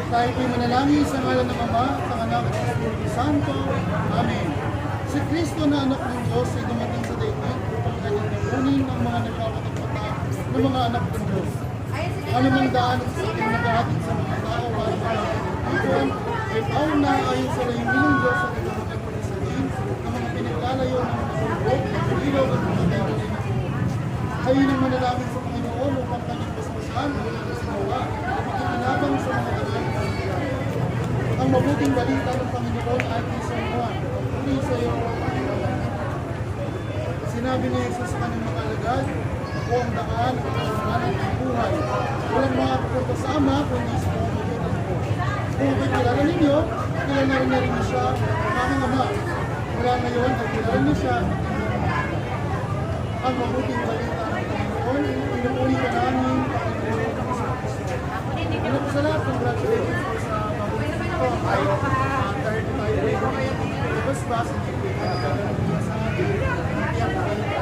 Tayo po'y manalangin sa ngalan ng Ama, ng Anak at ng Espiritu Santo. Amen. Si Kristo na anak ng Diyos ay dumating sa daigdig upang kanyang nakunin ng mga nagkakatapata ng mga anak ng Diyos. Anumang daan at sa ating naghahatid sa mga tao para ipon ay pauna ayon sa layunin ng Diyos at ito magpagpasahin ng mga pinaglalayo ng mga sulbog, ilaw at mga tayo na inakuha. Kayo nang manalangin sa Panginoon upang kanyang paspasan at sinawa at ikinabang sa mga ganyan. Ang mabuting balita ng Panginoon ay kay San Juan. Puri sa iyo, sinabi ni Jesus sa kanyang mga alagad, ako ang daan, ang kasalanan at ang buhay. Walang mga pupunta sa Ama, kundi sa pamamagitan ko. Kung kilala ninyo, kilala na rin niya siya, ang aming Ama. Mula ngayon, ay kilala niyo siya at ang mabuting balita ng Panginoon, pinupuli ka namin, Panginoon ng Kristo. Ano po sa lahat, congratulations po sa mabuting ito. Dahil tayo ay labas ba sa hindi sa atin.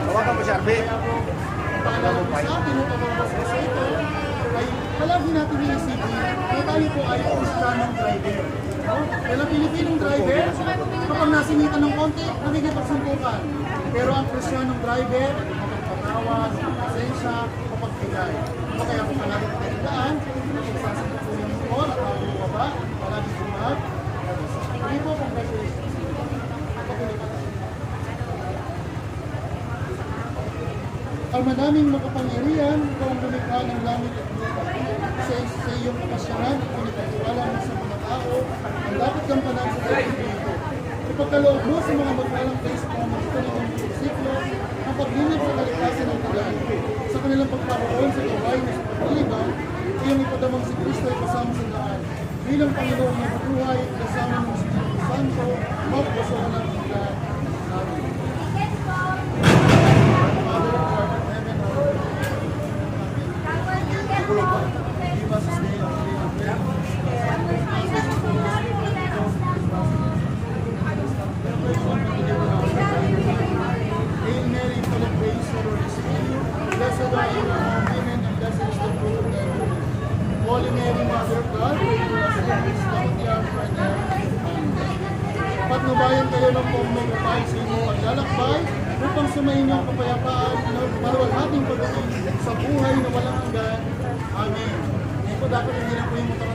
Hawakan mo, Sharpie. Kaya po, paalala po sa atin, upang sa ito, ay palagi natin inisipin na tayo po ay Kristiyanong driver. Walang Pilipinong driver, kapag nasinitan ng konti, nakikipagsuntukan. Pero ang Kristiyanong driver, mapagpatawad, pasensya, mapagbigay. Kaya po palagi tayo daan, magsasabot po yung motor at ang bumaba, palagi sumag. Hindi po, congratulations. Ama naming makapangyarihan, ikaw ang lumikha ng langit at lupa. Sa iyong kapasyanan at pinagkatiwala mo sa mga tao, ang dapat gampanan sa daigdig ito. Ipagkaloob mo sa mga maglalang kayo sa pamamagitan ng mga siklo, ang paglilib sa kaligtasan ng tagal. Sa kanilang pagparoon sa gaway na sa paglilibang, iyong ipadamang si Kristo ay kasama sa daan. Bilang Panginoon na buhay, kasama ng Espiritu Santo, magpuso ka ng lahat. Amen. Holy Mary, Mother of God, pray for us sinners, now and at the hour of our death. Amen. Patnubayan kayo ng pomong kapal sa inyong paglalakbay upang sumayin ang kapayapaan na maluwalhating pagdating sa buhay na walang hanggan. Amen. Ito dapat hindi na po yung motor